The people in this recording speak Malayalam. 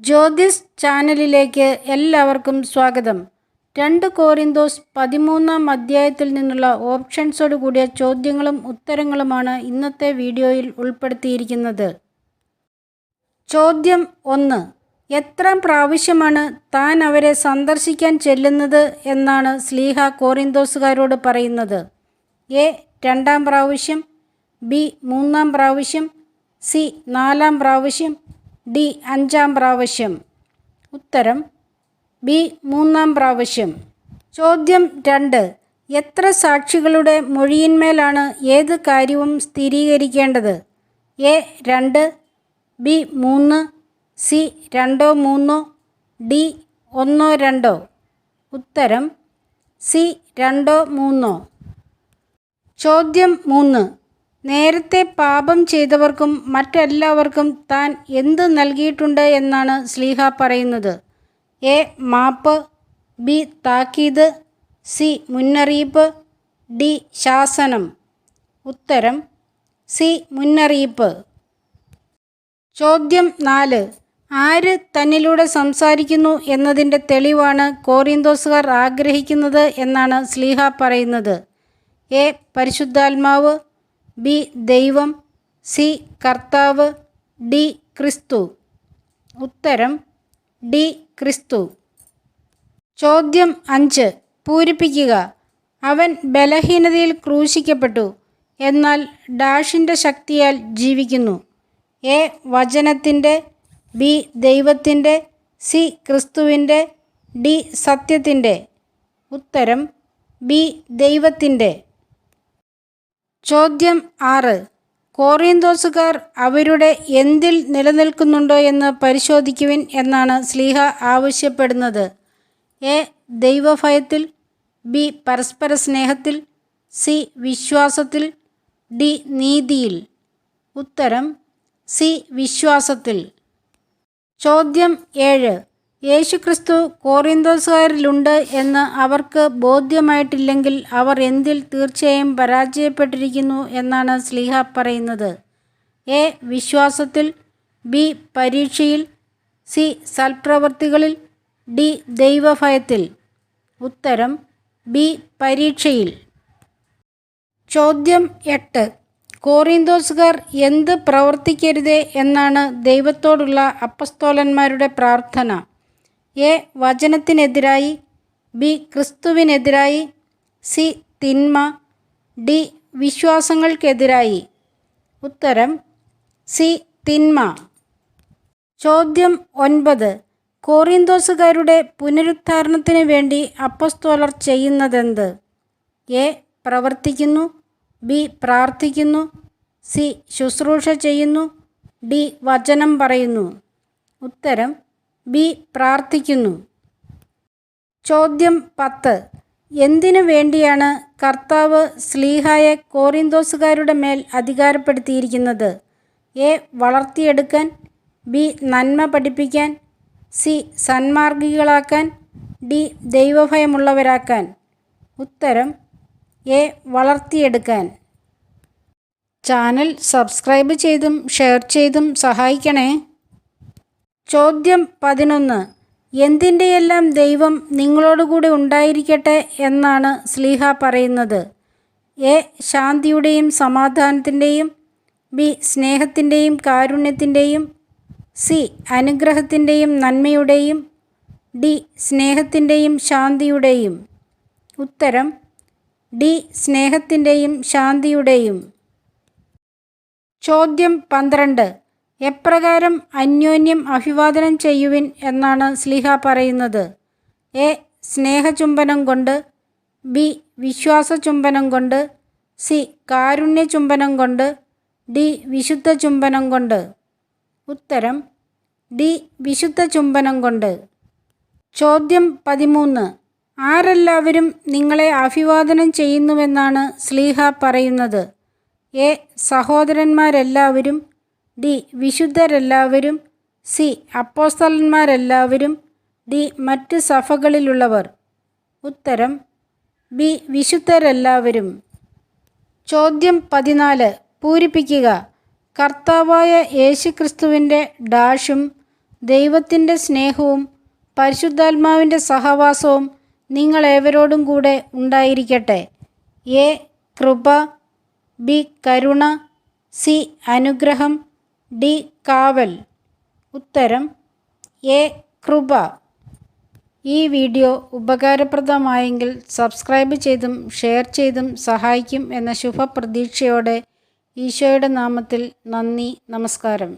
ജ്യോതിസ് ചാനലിലേക്ക് എല്ലാവർക്കും സ്വാഗതം. 2 കോരിന്തോസ് 13-ാം അധ്യായത്തിൽ നിന്നുള്ള ഓപ്ഷൻസോട് കൂടിയ ചോദ്യങ്ങളും ഉത്തരങ്ങളുമാണ് ഇന്നത്തെ വീഡിയോയിൽ ഉൾപ്പെടുത്തിയിരിക്കുന്നത്. ചോദ്യം 1. എത്ര പ്രാവശ്യമാണ് താൻ അവരെ സന്ദർശിക്കാൻ ചെല്ലുന്നത് എന്നാണ് ശ്ലീഹ കോരിന്തോസുകാരോട് പറയുന്നത്? എ 2-ാം പ്രാവശ്യം, ബി 3-ാം പ്രാവശ്യം, സി 4-ാം പ്രാവശ്യം, ഡി 5-ാം പ്രാവശ്യം. ഉത്തരം ബി 3-ാം പ്രാവശ്യം. ചോദ്യം 2. എത്ര സാക്ഷികളുടെ മൊഴിയിന്മേലാണ് ഏത് കാര്യവും സ്ഥിരീകരിക്കേണ്ടത്? A 2, B 3, C 2 3, D 1 2. ഉത്തരം സി 2 3. ചോദ്യം 3. നേരത്തെ പാപം ചെയ്തവർക്കും മറ്റെല്ലാവർക്കും താൻ എന്ത് നൽകിയിട്ടുണ്ട് എന്നാണ് ശ്ലീഹ പറയുന്നത്? എ മാപ്പ്, ബി താക്കീത്, സി മുന്നറിയിപ്പ്, ഡി ശാസനം. ഉത്തരം സി മുന്നറിയിപ്പ്. ചോദ്യം 4. ആര് തന്നിലൂടെ സംസാരിക്കുന്നു എന്നതിൻ്റെ തെളിവാണ് കോരിന്തോസുകാർ ആഗ്രഹിക്കുന്നത് എന്നാണ് ശ്ലീഹ പറയുന്നത്? എ പരിശുദ്ധാത്മാവ്, ബി ദൈവം, സി കർത്താവ്, ഡി ക്രിസ്തു. ഉത്തരം ഡി ക്രിസ്തു. ചോദ്യം 5. പൂരിപ്പിക്കുക. അവൻ ബലഹീനതയിൽ ക്രൂശിക്കപ്പെട്ടു, എന്നാൽ ഡാഷിൻ്റെ ശക്തിയാൽ ജീവിക്കുന്നു. എ വചനത്തിൻ്റെ, ബി ദൈവത്തിൻ്റെ, സി ക്രിസ്തുവിൻ്റെ, ഡി സത്യത്തിൻ്റെ. ഉത്തരം ബി ദൈവത്തിൻ്റെ. ചോദ്യം 6. കോറിന്തോസുകാർ അവരുടെ എന്തിൽ നിലനിൽക്കുന്നുണ്ടോ എന്ന് പരിശോധിക്കുവിൻ എന്നാണ് ശ്ലീഹ ആവശ്യപ്പെടുന്നത്? എ ദൈവഭയത്തിൽ, ബി പരസ്പര സ്നേഹത്തിൽ, സി വിശ്വാസത്തിൽ, ഡി നീതിയിൽ. ഉത്തരം സി വിശ്വാസത്തിൽ. ചോദ്യം 7. യേശുക്രിസ്തു കോറിന്തോസുകാരിലുണ്ട് എന്ന് അവർക്ക് ബോധ്യമായിട്ടില്ലെങ്കിൽ അവർ എന്തിൽ തീർച്ചയായും പരാജയപ്പെട്ടിരിക്കുന്നു എന്നാണ് ശ്ലീഹ പറയുന്നത്? എ വിശ്വാസത്തിൽ, ബി പരീക്ഷയിൽ, സി സൽപ്രവൃത്തികളിൽ, ഡി ദൈവഭയത്തിൽ. ഉത്തരം ബി പരീക്ഷയിൽ. ചോദ്യം 8. കോറിന്തോസുകാർ എന്ത് പ്രവർത്തിക്കരുതേ എന്നാണ് ദൈവത്തോടുള്ള അപ്പസ്തോലന്മാരുടെ പ്രാർത്ഥന? എ വചനത്തിനെതിരായി, ബി ക്രിസ്തുവിനെതിരായി, സി തിന്മ, ഡി വിശ്വാസങ്ങൾക്കെതിരായി. ഉത്തരം സി തിന്മ. ചോദ്യം 9. കോറിന്തോസുകാരുടെ പുനരുദ്ധാരണത്തിന് വേണ്ടി അപ്പസ്തോലർ ചെയ്യുന്നതെന്ത്? എ പ്രവർത്തിക്കുന്നു, ബി പ്രാർത്ഥിക്കുന്നു, സി ശുശ്രൂഷ ചെയ്യുന്നു, ഡി വചനം പറയുന്നു. ഉത്തരം ബി പ്രാർത്ഥിക്കുന്നു. ചോദ്യം 10. എന്തിനു വേണ്ടിയാണ് കർത്താവ് ശ്ലീഹായെ കോറിന്തോസുകാരുടെ മേൽ അധികാരപ്പെടുത്തിയിരിക്കുന്നത്? എ വളർത്തിയെടുക്കാൻ, ബി നന്മ പഠിപ്പിക്കാൻ, സി സന്മാർഗികളാക്കാൻ, ഡി ദൈവഭയമുള്ളവരാക്കാൻ. ഉത്തരം എ വളർത്തിയെടുക്കാൻ. ചാനൽ സബ്സ്ക്രൈബ് ചെയ്തും ഷെയർ ചെയ്തും സഹായിക്കണേ. ചോദ്യം 11. എന്തിൻ്റെയെല്ലാം ദൈവം നിങ്ങളോടുകൂടി ഉണ്ടായിരിക്കട്ടെ എന്നാണ് ശ്ലീഹ പറയുന്നത്? എ ശാന്തിയുടെയും സമാധാനത്തിൻ്റെയും, ബി സ്നേഹത്തിൻ്റെയും കാരുണ്യത്തിൻ്റെയും, സി അനുഗ്രഹത്തിൻ്റെയും നന്മയുടെയും, ഡി സ്നേഹത്തിൻ്റെയും ശാന്തിയുടെയും. ഉത്തരം ഡി സ്നേഹത്തിൻ്റെയും ശാന്തിയുടെയും. ചോദ്യം 12. എപ്രകാരം അന്യോന്യം അഭിവാദനം ചെയ്യുവിൻ എന്നാണ് ശ്ലീഹ പറയുന്നത്? എ സ്നേഹചുംബനം കൊണ്ട്, ബി വിശ്വാസചുംബനം കൊണ്ട്, സി കാരുണ്യ ചുംബനം കൊണ്ട്, ഡി വിശുദ്ധ ചുംബനം കൊണ്ട്. ഉത്തരം ഡി വിശുദ്ധ ചുംബനം കൊണ്ട്. ചോദ്യം 13. ആരെല്ലാവരും നിങ്ങളെ അഭിവാദനം ചെയ്യുന്നുവെന്നാണ് ശ്ലീഹ പറയുന്നത്? എ സഹോദരന്മാരെല്ലാവരും, ഡി വിശുദ്ധരെല്ലാവരും, സി അപ്പോസ്തലന്മാരെല്ലാവരും, ഡി മറ്റ് സഭകളിലുള്ളവർ. ഉത്തരം ബി വിശുദ്ധരെല്ലാവരും. ചോദ്യം 14. പൂരിപ്പിക്കുക. കർത്താവായ യേശുക്രിസ്തുവിൻ്റെ ഡാഷും ദൈവത്തിൻ്റെ സ്നേഹവും പരിശുദ്ധാത്മാവിൻ്റെ സഹവാസവും നിങ്ങളേവരോടും കൂടെ ഉണ്ടായിരിക്കട്ടെ. എ. കൃപ, ബി. കരുണ, സി. അനുഗ്രഹം, ഡി. കാവൽ. ഉത്തരം എ. കൃപ. ഈ വീഡിയോ ഉപകാരപ്രദമായെങ്കിൽ സബ്സ്ക്രൈബ് ചെയ്തും ഷെയർ ചെയ്തും സഹായിക്കും എന്ന ശുഭപ്രതീക്ഷയോടെ ഈശോയുടെ നാമത്തിൽ നന്ദി. നമസ്കാരം.